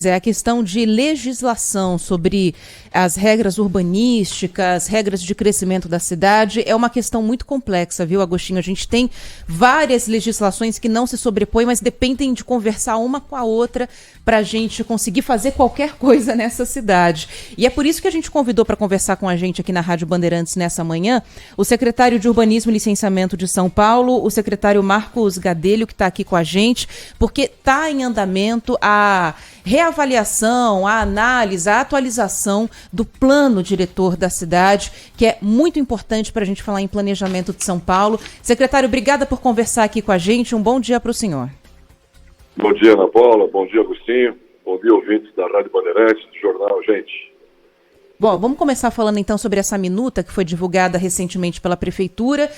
É a questão de legislação sobre as regras urbanísticas, regras de crescimento da cidade, é uma questão muito complexa, viu, Agostinho? A gente tem várias legislações que não se sobrepõem, mas dependem de conversar uma com a outra para a gente conseguir fazer qualquer coisa nessa cidade. E é por isso que a gente convidou para conversar com a gente aqui na Rádio Bandeirantes nessa manhã o secretário de Urbanismo e Licenciamento de São Paulo, o secretário Marcos Gadelho, que está aqui com a gente, porque está em andamento a reavaliação, a análise, a atualização do plano diretor da cidade, que é muito importante para a gente falar em planejamento de São Paulo. Secretário, obrigada por conversar aqui com a gente. Um bom dia para o senhor. Bom dia, Ana Paula. Bom dia, Agostinho. Bom dia, ouvintes da Rádio Bandeirantes, do jornal Gente. Bom, vamos começar falando então sobre essa minuta que foi divulgada recentemente pela Prefeitura.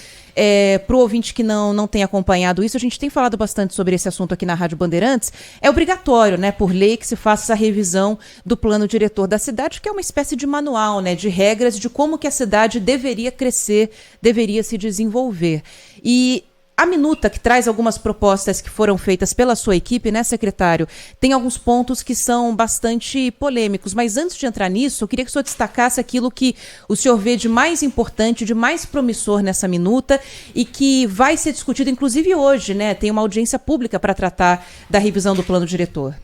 Para o ouvinte que não tem acompanhado isso, a gente tem falado bastante sobre esse assunto aqui na Rádio Bandeirantes. É obrigatório, né, por lei, que se faça essa revisão do plano diretor da cidade, que é uma espécie de manual, né, de regras de como que a cidade deveria crescer, deveria se desenvolver. E a minuta, que traz algumas propostas que foram feitas pela sua equipe, né, secretário, tem alguns pontos que são bastante polêmicos, mas antes de entrar nisso, eu queria que o senhor destacasse aquilo que o senhor vê de mais importante, de mais promissor nessa minuta e que vai ser discutido, inclusive hoje, né, tem uma audiência pública para tratar da revisão do plano diretor.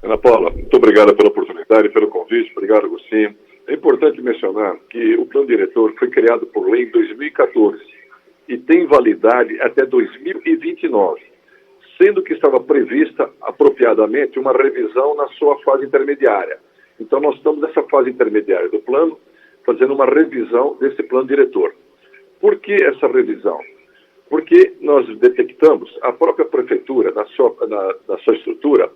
Ana Paula, muito obrigada pela oportunidade, pelo convite, obrigado, Agostinho. É importante mencionar que o plano diretor foi criado por lei em 2014. E tem validade até 2029, sendo que estava prevista apropriadamente uma revisão na sua fase intermediária. Então nós estamos nessa fase intermediária do plano, fazendo uma revisão desse plano diretor. Por que essa revisão? Porque nós detectamos, a própria prefeitura, na sua estrutura,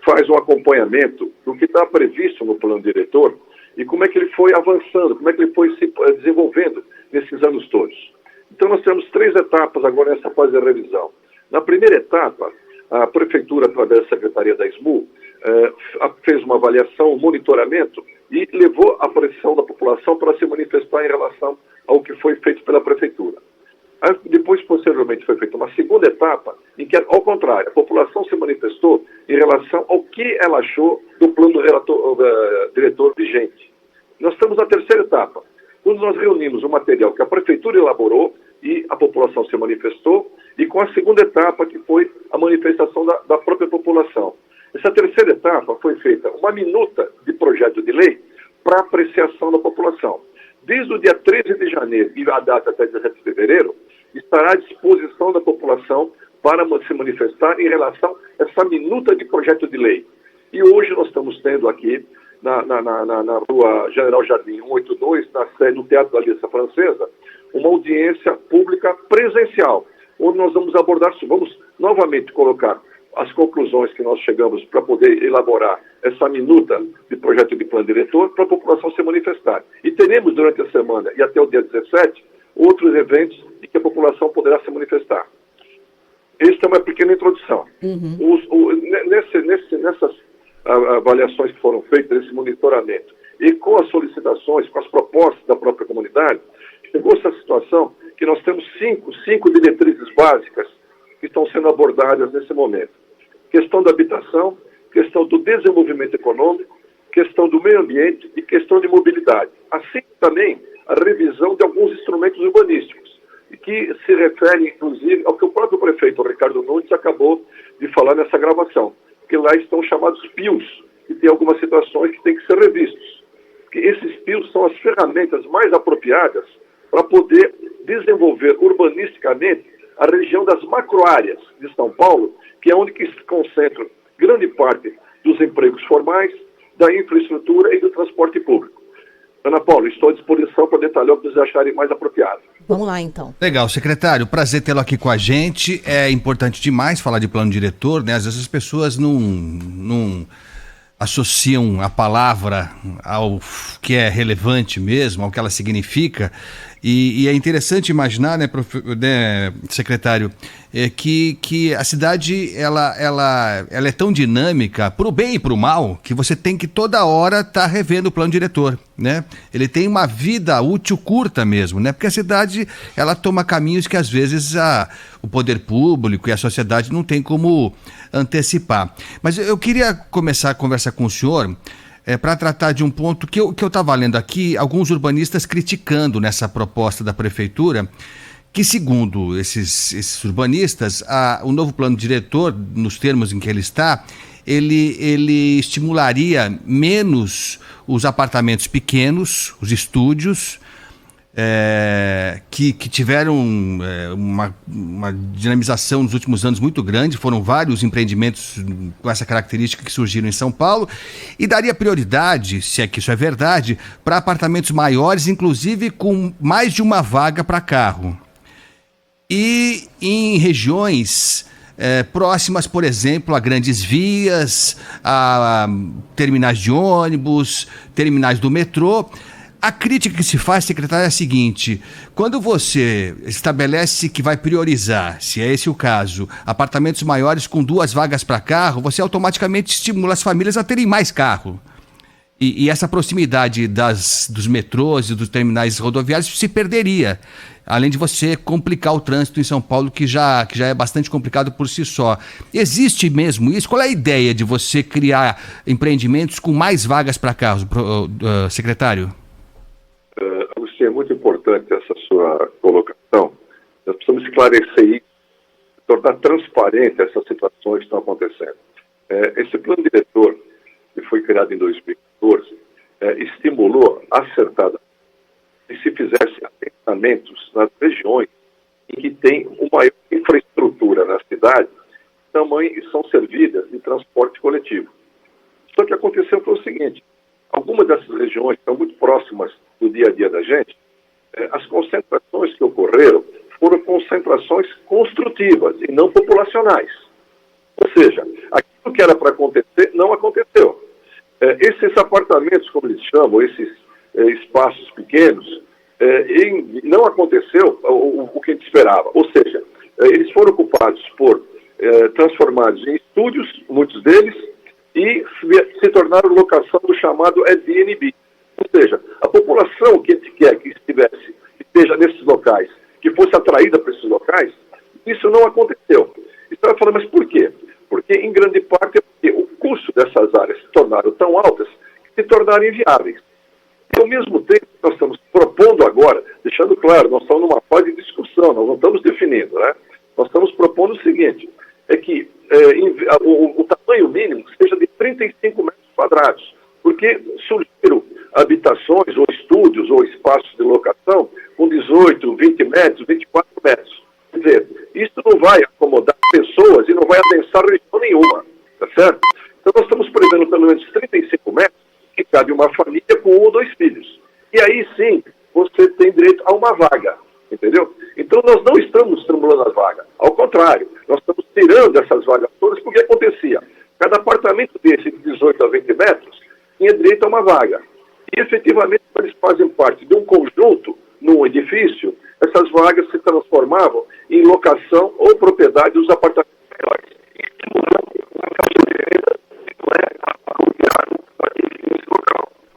faz um acompanhamento do que está previsto no plano diretor e como é que ele foi avançando, como é que ele foi se desenvolvendo nesses anos todos. Então, nós temos 3 etapas agora nessa fase de revisão. Na primeira etapa, a Prefeitura, através da Secretaria da SMU, fez uma avaliação, um monitoramento e levou a pressão da população para se manifestar em relação ao que foi feito pela Prefeitura. Depois, posteriormente, foi feita uma segunda etapa, em que, ao contrário, a população se manifestou em relação ao que ela achou do plano diretor vigente. Nós estamos na terceira etapa, quando nós reunimos o material que a Prefeitura elaborou e a população se manifestou, e com a segunda etapa, que foi a manifestação da própria população. Essa terceira etapa foi feita uma minuta de projeto de lei para apreciação da população. Desde o dia 13 de janeiro e a data até 17 de fevereiro, estará à disposição da população para se manifestar em relação a essa minuta de projeto de lei. E hoje nós estamos tendo aqui, na rua General Jardim 182, no Teatro da Aliança Francesa, uma audiência pública presencial, onde nós vamos vamos novamente colocar as conclusões que nós chegamos para poder elaborar essa minuta de projeto de plano diretor para a população se manifestar. E teremos durante a semana e até o dia 17 outros eventos em que a população poderá se manifestar. Esta é uma pequena introdução. Nessas avaliações que foram feitas, esse monitoramento, e com as solicitações, com as propostas da própria comunidade, chegou essa situação que nós temos cinco diretrizes básicas que estão sendo abordadas nesse momento. Questão da habitação, questão do desenvolvimento econômico, questão do meio ambiente e questão de mobilidade. Assim também a revisão de alguns instrumentos urbanísticos, que se refere, inclusive, ao que o próprio prefeito Ricardo Nunes acabou de falar nessa gravação, que lá estão chamados PIUs, e tem algumas situações que têm que ser revistos. Porque esses PIUs são as ferramentas mais apropriadas para poder desenvolver urbanisticamente a região das macroáreas de São Paulo, que é onde que se concentram grande parte dos empregos formais, da infraestrutura e do transporte público. Ana Paula, estou à disposição para detalhar o que vocês acharem mais apropriado. Vamos lá, então. Legal, secretário, prazer tê-lo aqui com a gente. É importante demais falar de plano diretor, né? Às vezes as pessoas não associam a palavra ao que é relevante mesmo, ao que ela significa. E é interessante imaginar, né, secretário, que a cidade ela é tão dinâmica, para o bem e para o mal, que você tem que toda hora estar revendo o plano diretor, né? Ele tem uma vida útil curta mesmo, né? Porque a cidade ela toma caminhos que às vezes o poder público e a sociedade não tem como antecipar. Mas eu queria começar a conversar com o senhor para tratar de um ponto que eu estava lendo aqui, alguns urbanistas criticando nessa proposta da prefeitura, que segundo esses urbanistas, o novo plano diretor, nos termos em que ele está, ele estimularia menos os apartamentos pequenos, os estúdios, que tiveram uma dinamização nos últimos anos muito grande. Foram vários empreendimentos com essa característica que surgiram em São Paulo, e daria prioridade, se é que isso é verdade, para apartamentos maiores, inclusive com mais de uma vaga para carro. E em regiões próximas, por exemplo, a grandes vias, a terminais de ônibus, terminais do metrô. A crítica que se faz, secretário, é a seguinte: quando você estabelece que vai priorizar, se é esse o caso, apartamentos maiores com 2 vagas para carro, você automaticamente estimula as famílias a terem mais carro. E essa proximidade dos metrôs e dos terminais rodoviários se perderia, além de você complicar o trânsito em São Paulo, que já é bastante complicado por si só. Existe mesmo isso? Qual é a ideia de você criar empreendimentos com mais vagas para carros, secretário? Agostinho, é muito importante essa sua colocação. Nós precisamos esclarecer isso, tornar transparente essas situações que estão acontecendo. Esse plano diretor, que foi criado em 2014, estimulou acertadamente que se fizesse assentamentos nas regiões em que tem uma maior infraestrutura na cidade, também são servidas de transporte coletivo. Só que aconteceu foi o seguinte: algumas dessas regiões estão muito próximas do dia a dia da gente. As concentrações que ocorreram foram concentrações construtivas e não populacionais. Ou seja, aquilo que era para acontecer não aconteceu. Esses apartamentos, como eles chamam, esses espaços pequenos, não aconteceu o que a gente esperava. Ou seja, eles foram ocupados transformados em estúdios, muitos deles, e se tornaram locação do chamado Airbnb. Ou seja, a população que a gente quer que esteja nesses locais, que fosse atraída para esses locais, isso não aconteceu. Então eu falo, mas por quê? Porque, em grande parte, é porque o custo dessas áreas se tornaram tão altas que se tornaram inviáveis. E, ao mesmo tempo, nós estamos propondo agora, deixando claro, nós estamos numa fase de discussão, nós não estamos definindo, né? Nós estamos propondo o seguinte, é que o tamanho mínimo seja de 35 metros quadrados, porque surgiram habitações, ou estúdios, ou espaços de locação com 18, 20 metros, 24 metros. Quer dizer, isso não vai acomodar pessoas e não vai adensar região nenhuma, tá certo? Então nós estamos prevendo pelo menos 35 metros que cabe uma família com 1 ou 2 filhos. E aí sim, você tem direito a uma vaga, entendeu? Então nós não estamos estimulando a vaga, ao contrário, nós estamos tirando essas vagas todas, porque acontecia, cada apartamento desse de 18 a 20 metros tinha direito a uma vaga. E efetivamente, quando eles fazem parte de um conjunto num edifício, essas vagas se transformavam em locação ou propriedade dos apartamentos maiores.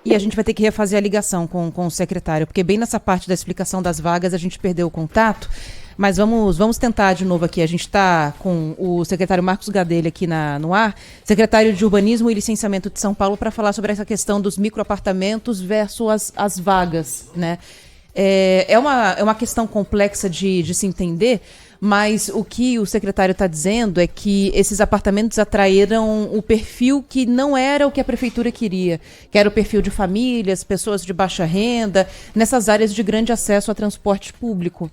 E a gente vai ter que refazer a ligação com o secretário, porque bem nessa parte da explicação das vagas a gente perdeu o contato, mas vamos tentar de novo aqui. A gente está com o secretário Marcos Gadelha aqui no ar, secretário de Urbanismo e Licenciamento de São Paulo, para falar sobre essa questão dos microapartamentos versus as vagas, né? É uma questão complexa de se entender, mas o que o secretário está dizendo é que esses apartamentos atraíram o perfil que não era o que a prefeitura queria, que era o perfil de famílias, pessoas de baixa renda, nessas áreas de grande acesso a transporte público.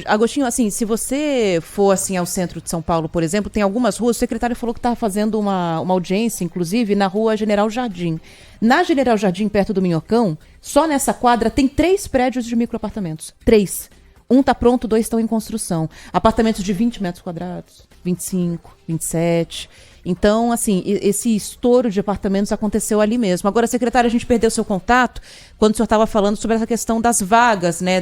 Agostinho, assim, se você for assim ao centro de São Paulo, por exemplo, tem algumas ruas, o secretário falou que estava fazendo uma audiência, inclusive, na rua General Jardim. Na General Jardim, perto do Minhocão, só nessa quadra tem 3 prédios de microapartamentos. 3. Um está pronto, 2 estão em construção. Apartamentos de 20 metros quadrados. 25, 27. Então, assim, esse estouro de apartamentos aconteceu ali mesmo. Agora, secretário, a gente perdeu seu contato quando o senhor estava falando sobre essa questão das vagas, né,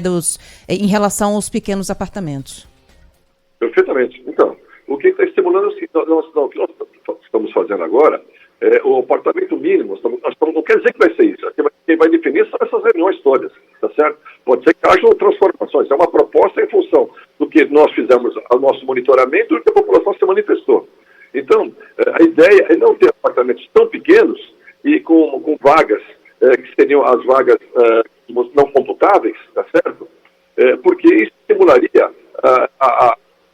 em relação aos pequenos apartamentos. Perfeitamente. Então, o que está estimulando, o que nós estamos fazendo agora, o apartamento mínimo, não quer dizer que vai ser isso. Quem vai definir são essas reuniões todas, tá certo? Pode ser que hajam transformações. É uma proposta em função do que nós fizemos, o nosso monitoramento e do que a população se manifestou. Então, a ideia é não ter apartamentos tão pequenos e com vagas, que seriam as vagas não computáveis, tá certo? Porque isso estimularia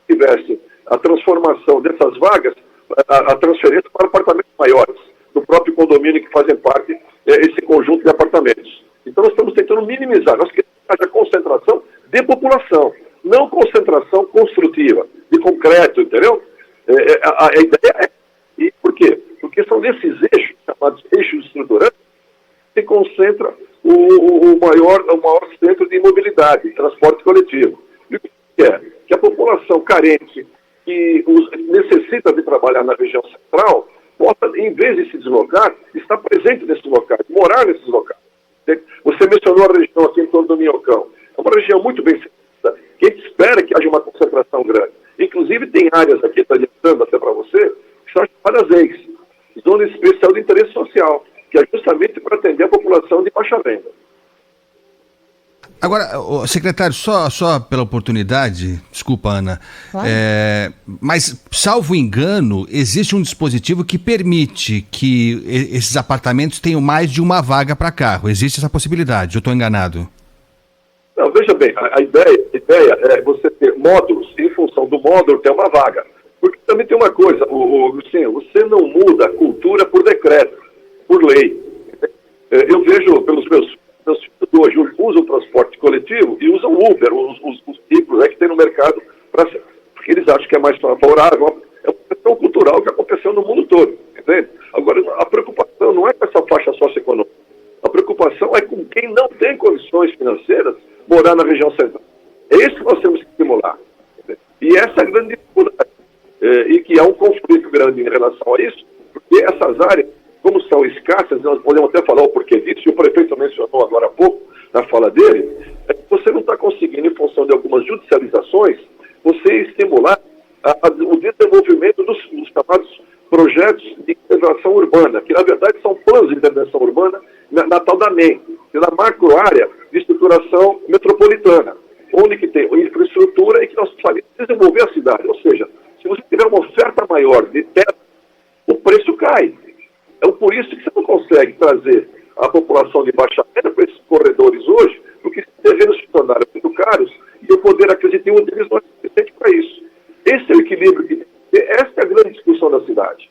tivesse a transformação dessas vagas, a transferência para apartamentos maiores, do próprio condomínio que fazem parte esse conjunto de apartamentos. Então, nós estamos tentando minimizar, nós queremos que haja concentração de população, não concentração construtiva, de concreto, entendeu? A ideia é... E por quê? Porque são nesses eixos, chamados eixos estruturantes, que se concentra o maior centro de mobilidade, de transporte coletivo. E o que é? Que a população carente, que necessita de trabalhar na região central, possa, em vez de se deslocar, estar presente nesses locais, morar nesses locais. Você mencionou a região aqui em torno do Minhocão. É uma região muito bem servida, que a gente espera que haja uma concentração grande. Inclusive, tem áreas aqui, está adiantando até para você, que são chamadas EIS, Zona Especial de Interesse Social, que é justamente para atender a população de baixa renda. Agora, secretário, só pela oportunidade, desculpa, Ana, claro. Mas, salvo engano, existe um dispositivo que permite que esses apartamentos tenham mais de uma vaga para carro. Existe essa possibilidade? Eu estou enganado? Não, veja bem, a ideia é você ter módulos, em função do módulo ter uma vaga. Porque também tem uma coisa, Luciano, você não muda a cultura por decreto, por lei. Eu vejo pelos meus filhos hoje usam o transporte coletivo e usam o Uber, os veículos que tem no mercado, porque eles acham que é mais favorável. É uma questão cultural que aconteceu no mundo todo, entende? Agora, a preocupação não é com essa faixa socioeconômica. A preocupação é com quem não tem condições financeiras morar na região central. É isso que nós temos que estimular. Entende? E essa é a grande dificuldade. E que há um conflito grande em relação a isso, porque essas áreas, como são escassas, nós podemos até falar o porquê disso, e o prefeito mencionou agora há pouco, na fala dele, é que você não está conseguindo, em função de algumas judicializações, você estimular o desenvolvimento dos chamados projetos de integração urbana, que na verdade são planos de intervenção urbana na tal da MEM, que é na macro área de estruturação metropolitana, onde que tem infraestrutura e que nós precisamos desenvolver a cidade. Ou seja, se você tiver uma oferta maior de terra, o preço cai. É por isso que você não consegue trazer a população de baixa renda para esses corredores hoje, porque os terrenos se tornaram muito caros e o poder aquisitivo deles não é suficiente para isso. Esse é o equilíbrio que tem que ter. Essa é a grande discussão da cidade.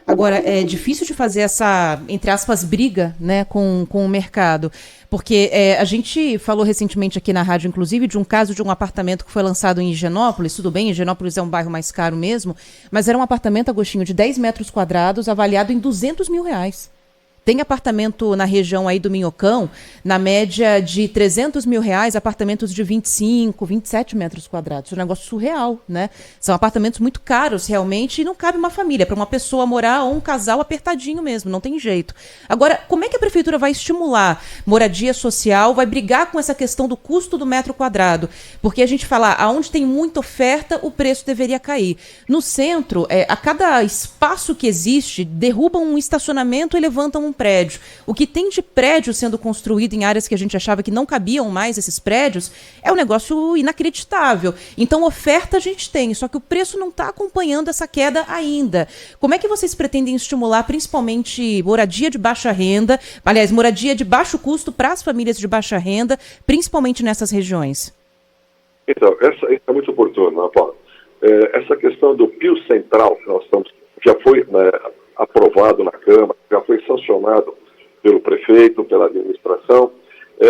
Agora, é difícil de fazer essa, entre aspas, briga, né, com o mercado, porque a gente falou recentemente aqui na rádio, inclusive, de um caso de um apartamento que foi lançado em Higienópolis. Tudo bem, Higienópolis é um bairro mais caro mesmo, mas era um apartamento, Agostinho, de 10 metros quadrados, avaliado em R$200 mil. Tem apartamento na região aí do Minhocão, na média de R$300 mil, apartamentos de 25, 27 metros quadrados. É um negócio surreal, né? São apartamentos muito caros, realmente, e não cabe uma família, para uma pessoa morar ou um casal apertadinho mesmo, não tem jeito. Agora, como é que a prefeitura vai estimular moradia social, vai brigar com essa questão do custo do metro quadrado? Porque a gente fala, aonde tem muita oferta, o preço deveria cair. No centro, a cada espaço que existe, derrubam um estacionamento e levantam um prédio. O que tem de prédio sendo construído em áreas que a gente achava que não cabiam mais esses prédios é um negócio inacreditável. Então, oferta a gente tem, só que o preço não está acompanhando essa queda ainda. Como é que vocês pretendem estimular, principalmente, moradia de baixa renda, aliás, moradia de baixo custo para as famílias de baixa renda, principalmente nessas regiões? Então, essa é muito oportuna, Paula. Essa questão do Pio Central, que nós estamos, já foi aprovado na Câmara, já foi sancionado pelo prefeito, pela administração,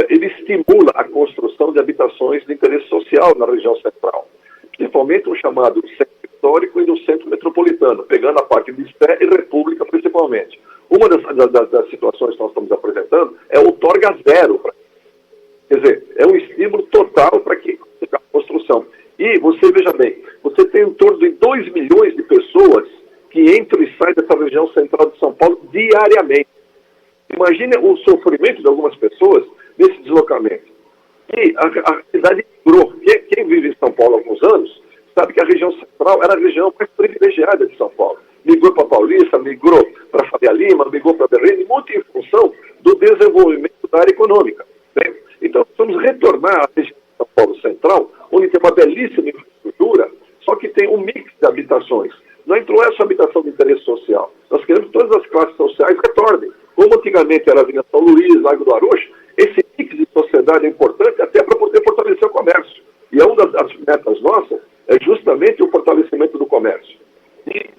ele estimula a construção de habitações de interesse social na região central, principalmente o chamado centro histórico e no centro metropolitano, pegando a parte de Sé e República principalmente. Uma das situações que nós estamos apresentando é o Torga Zero. Quer dizer, é um estímulo total para que a construção. E você, veja bem, você tem em torno de 2 milhões São Paulo diariamente. Imagine o sofrimento de algumas pessoas nesse deslocamento. E a cidade migrou. Quem vive em São Paulo há alguns anos sabe que a região central era a região mais privilegiada de São Paulo. Migrou para Paulista, migrou para Faria Lima, migrou para Berlim, muito em função do desenvolvimento da área econômica. Né? Então, vamos retornar à região de São Paulo Central, onde tem uma belíssima infraestrutura, só que tem um mix de habitações. Não entrou essa habitação de interesse social. Nós queremos que todas as classes sociais retornem. Como antigamente era a Avenida São Luís, Lago do Arocho, esse mix de sociedade é importante até para poder fortalecer o comércio. E uma das metas nossas é justamente o fortalecimento do comércio. E,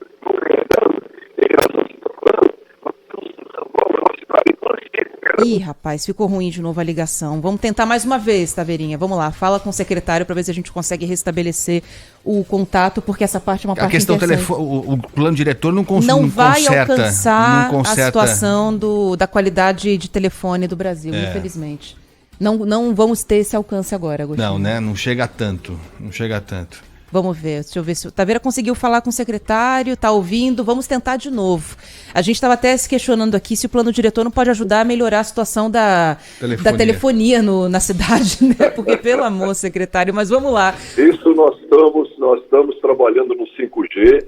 Ih, rapaz, ficou ruim de novo a ligação. Vamos tentar mais uma vez, Taveirinha. Vamos lá, fala com o secretário para ver se a gente consegue restabelecer o contato, porque essa parte é uma parte questão o plano diretor não vai alcançar não conserta a situação da qualidade de telefone do Brasil, infelizmente. Não vamos ter esse alcance agora, Agostinho. Não, né? Não chega tanto. Vamos ver, deixa eu ver se o Taveira conseguiu falar com o secretário, tá ouvindo, vamos tentar de novo. A gente estava até se questionando aqui se o plano diretor não pode ajudar a melhorar a situação da telefonia na cidade, né? Porque, pelo amor, secretário, mas vamos lá. Isso nós estamos trabalhando no 5G,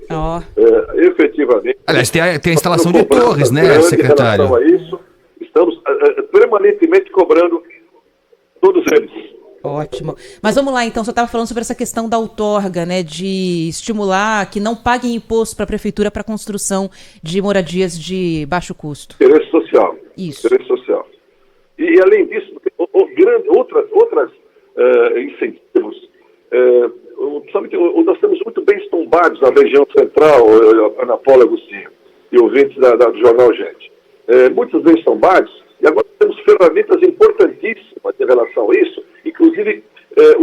efetivamente. Aliás, tem a instalação de torres, né, secretário? Em relação a isso, estamos permanentemente cobrando todos eles. Ótimo. Mas vamos lá, então, você estava falando sobre essa questão da outorga, né, de estimular que não paguem imposto para a prefeitura para a construção de moradias de baixo custo. Interesse social. Isso. Interesse social. E além disso, outras incentivos, nós estamos muito bem estombados na região central, Ana Paula, Agostinho, e ouvintes do Jornal Gente. Muitos bem estombados, e agora temos ferramentas importantíssimas em relação a isso, inclusive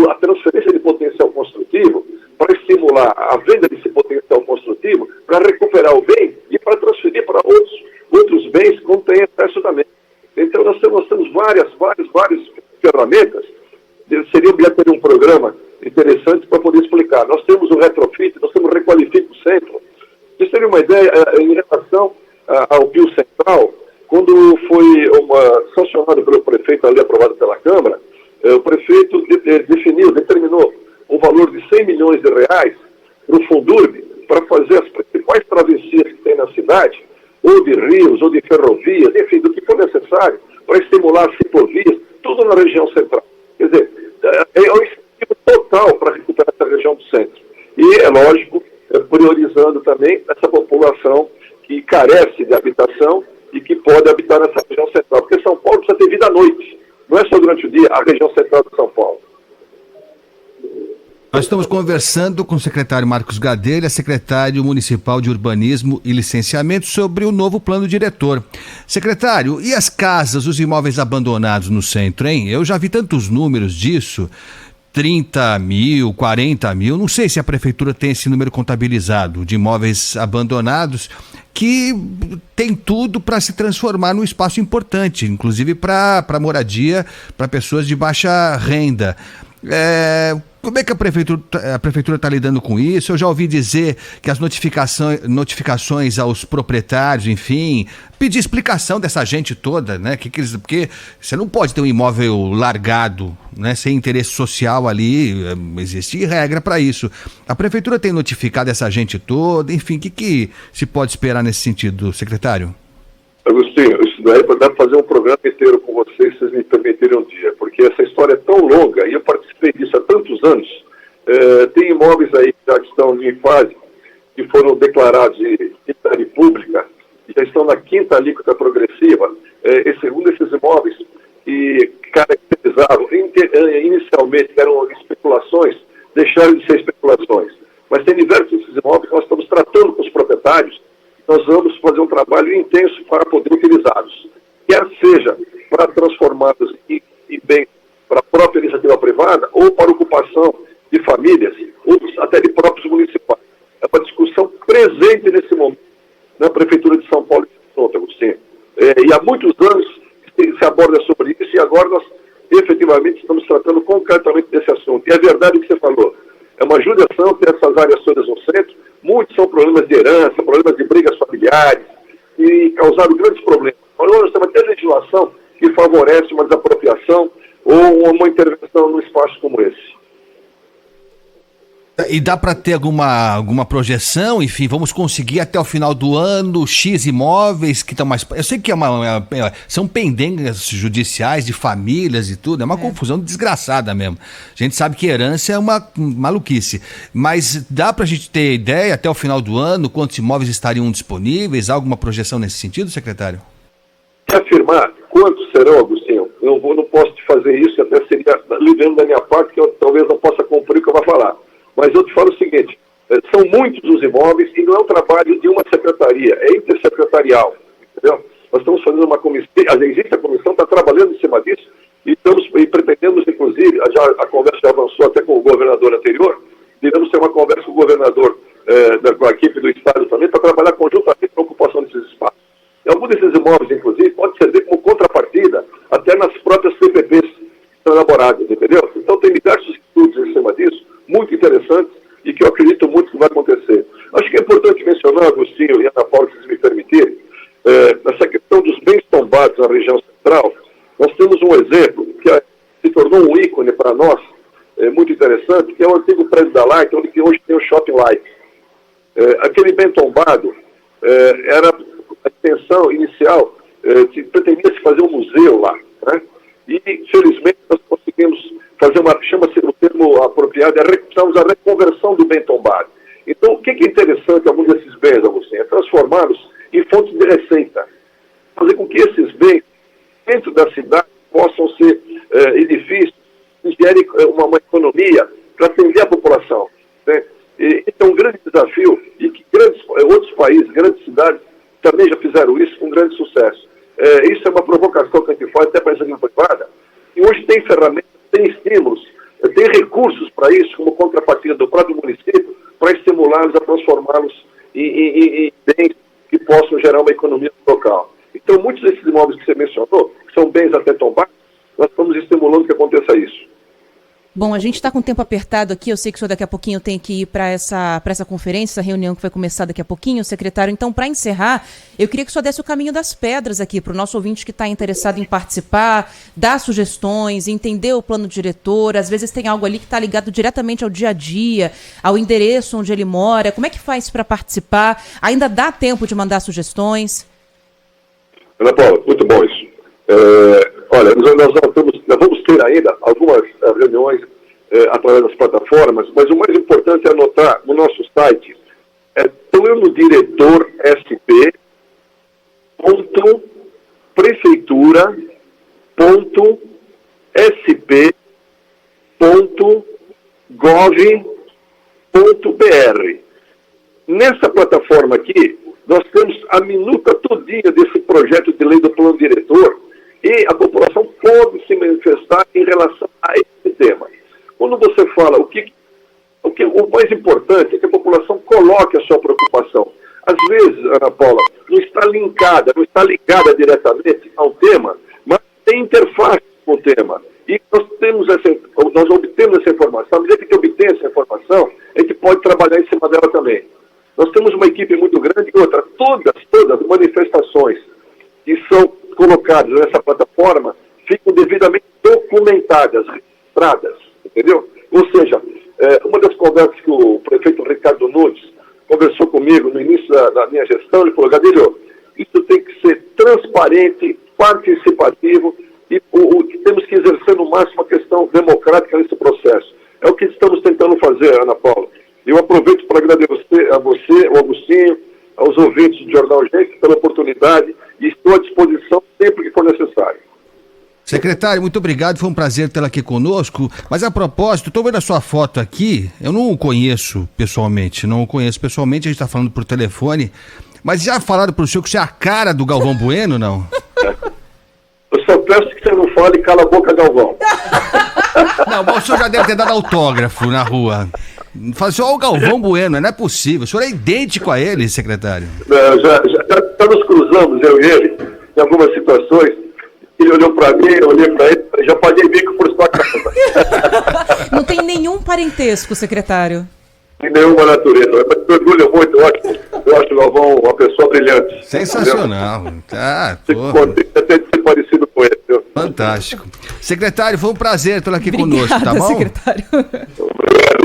a transferência de potencial construtivo para estimular a venda desse potencial construtivo, para recuperar o bem e para transferir para outros bens que não têm acesso também. Então nós temos várias ferramentas. Seria ter um programa interessante para poder explicar. Nós temos o retrofit, nós temos o Requalifica o Centro. Vocês terem uma ideia em relação ao Pio Central, quando foi sancionado pelo prefeito, ali aprovado pela Câmara, o prefeito determinou um valor de 100 milhões de reais para o Fundurb, para fazer as principais travessias que tem na cidade, ou de rios, ou de ferrovias, enfim, do que for necessário, para estimular as ciclovias, tudo na região central. Quer dizer, é um incentivo total para recuperar essa região do centro. E, é lógico, priorizando também essa população que carece de habitação e que pode habitar nessa região central. Porque São Paulo precisa ter vida à noite. Não é só durante o dia, a região central de São Paulo. Nós estamos conversando com o secretário Marcos Gadelha, secretário municipal de Urbanismo e Licenciamento, sobre o novo plano diretor. Secretário, e as casas, os imóveis abandonados no centro, hein? Eu já vi tantos números disso, 30 mil, 40 mil, não sei se a prefeitura tem esse número contabilizado de imóveis abandonados, que tem tudo para se transformar num espaço importante, inclusive para moradia, para pessoas de baixa renda. Como é que a prefeitura está lidando com isso? Eu já ouvi dizer que as notificações aos proprietários, enfim, pedir explicação dessa gente toda, né? Porque você não pode ter um imóvel largado, né? Sem interesse social ali, existe regra para isso. A prefeitura tem notificado essa gente toda, enfim, o que se pode esperar nesse sentido, secretário? Agostinho, isso daí dá para fazer um programa inteiro com vocês, se vocês me permitirem um dia, porque essa história é tão longa, e eu participei disso há tantos anos. Tem imóveis aí que já estão em fase, que foram declarados de utilidade pública, e já estão na 5ª alíquota progressiva. Um desses imóveis que caracterizavam, inicialmente eram especulações, deixaram de ser especulações. Mas tem diversos desses imóveis que nós estamos tratando com os proprietários. Nós vamos fazer um trabalho intenso para poder utilizá-los, quer seja para transformá-los em bem para a própria iniciativa privada ou para ocupação de famílias, ou até de próprios municipais. É uma discussão presente nesse momento na Prefeitura de São Paulo e Santa Agostinho. E há muitos anos se aborda sobre isso, e agora nós efetivamente estamos tratando concretamente desse assunto. E é verdade o que você falou, é uma judiação ter essas áreas todas no centro. Muitos são problemas de herança, problemas de brigas familiares, e causado grandes problemas. Nós temos até legislação que favorece uma desapropriação ou uma intervenção num espaço como esse. E dá para ter alguma projeção? Enfim, vamos conseguir até o final do ano X imóveis que estão mais... Eu sei que são pendengas judiciais de famílias e tudo, é uma confusão desgraçada mesmo. A gente sabe que herança é uma maluquice, mas dá para a gente ter ideia até o final do ano quantos imóveis estariam disponíveis? Há alguma projeção nesse sentido, secretário? Afirmar quantos serão, Agostinho, eu não posso te fazer isso, até seria liderando da minha parte, que eu talvez não possa cumprir o que eu vou falar. Mas eu te falo o seguinte, são muitos os imóveis e não é um trabalho de uma secretaria, é intersecretarial, entendeu? Nós estamos fazendo uma comissão, existe a comissão, está trabalhando em cima disso e pretendemos, inclusive, a conversa já avançou até com o governador anterior, iremos ter uma conversa com o governador, com a equipe do Estado também, para trabalhar conjuntamente para a ocupação desses espaços. E alguns desses imóveis, inclusive, pode servir como contrapartida até nas próprias PPPs que são elaboradas, entendeu? Então tem diversos estudos em cima disso, muito interessantes, e que eu acredito muito que vai acontecer. Acho que é importante mencionar, Agostinho e Ana Paula, se vocês me permitirem, essa questão dos bens tombados na região central. Nós temos um exemplo que se tornou um ícone para nós, muito interessante, que é o antigo prédio da Light, onde hoje tem o Shopping Light. Aquele bem tombado era a intenção inicial, que pretendia-se fazer um museu lá, né? E, felizmente, nós conseguimos fazer chama-se o termo apropriado, chamamos a reconversão do bem tombado. Então, o que é interessante alguns desses bens, Agostinho? É transformá-los em fontes de receita. Fazer com que esses bens, dentro da cidade, possam ser edifícios que gerem uma economia para atender a população, né? Esse é um grande desafio e que outros países, grandes cidades, também já fizeram isso com grande sucesso. Isso é uma provocação que a gente faz até para a iniciativa privada. E hoje tem ferramentas, tem estímulos, tem recursos para isso, como contrapartida do próprio município, para estimulá-los a transformá-los em bens que possam gerar uma economia local. Então, muitos desses imóveis que você mencionou, que são bens até tombados, nós estamos estimulando que aconteça isso. Bom, a gente está com o tempo apertado aqui, eu sei que o senhor daqui a pouquinho tem que ir para essa conferência, essa reunião que vai começar daqui a pouquinho, secretário. Então, para encerrar, eu queria que o senhor desse o caminho das pedras aqui para o nosso ouvinte que está interessado em participar, dar sugestões, entender o plano diretor, às vezes tem algo ali que está ligado diretamente ao dia a dia, ao endereço onde ele mora. Como é que faz para participar? Ainda dá tempo de mandar sugestões? Ana Paula, muito bom isso. Olha, nós vamos ter ainda algumas reuniões através das plataformas, mas o mais importante é anotar no nosso site planodiretor.sp.prefeitura.sp.gov.br. Nessa plataforma aqui, nós temos a minuta todinha desse projeto de lei do plano diretor e a população pode se manifestar em relação a esse tema. Quando você fala o mais importante é que a população coloque a sua preocupação. Às vezes, Ana Paula, não está ligada diretamente ao tema, mas tem interface com o tema. E nós obtemos essa informação. À medida que obtém essa informação, a gente pode trabalhar em cima dela também. Nós temos uma equipe muito grande e outra. Todas as manifestações que são colocadas nessa plataforma ficam devidamente documentadas, registradas, entendeu? Ou seja, uma das conversas que o prefeito Ricardo Nunes conversou comigo no início da minha gestão, ele falou: Gadilho, isso tem que ser transparente, participativo e temos que exercer no máximo a questão democrática nesse processo. É o que estamos tentando fazer, Ana Paula. Eu aproveito para agradecer a você, ao Agostinho, aos ouvintes do Jornal Gente pela oportunidade e estou à disposição sempre que for necessário. Secretário, muito obrigado, foi um prazer tê-la aqui conosco, mas a propósito, estou vendo a sua foto aqui, eu não o conheço pessoalmente, a gente está falando por telefone, mas já falaram para o senhor que você é a cara do Galvão Bueno, não? Eu só peço que você não fale cala a boca, Galvão. Não, bom, o senhor já deve ter dado autógrafo na rua. Fala assim, ó, o Galvão Bueno, não é possível, o senhor é idêntico a ele, secretário. Já nos cruzamos, eu e ele, em algumas situações. Ele olhou para mim, eu olhei para ele, já paguei bico por sua casa. Não tem nenhum parentesco, secretário. de nenhuma natureza. Mas me orgulho muito, eu acho o Galvão uma pessoa brilhante. Sensacional. Tá, até de ser parecido com ele. Viu? Fantástico. Secretário, foi um prazer tê-lo aqui Obrigada, conosco, tá bom? secretário. Obrigado.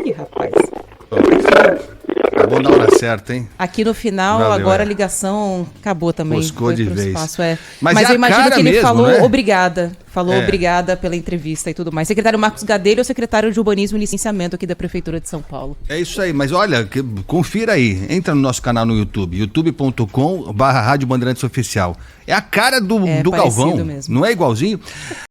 Ih, rapaz. Acabou na hora certa, hein? Aqui no final, Valeu, agora a ligação acabou também. Moscou foi de pro vez. espaço, Mas Mas é eu a imagino cara que ele mesmo, falou né? obrigada. Falou É. obrigada pela entrevista e tudo mais. Secretário Marcos Gadelho é o secretário de Urbanismo e Licenciamento aqui da Prefeitura de São Paulo. É isso aí, mas olha, confira aí, entra no nosso canal no YouTube, youtube.com/Rádio Bandeirantes Oficial. É a cara do É Galvão, parecido mesmo. não é igualzinho?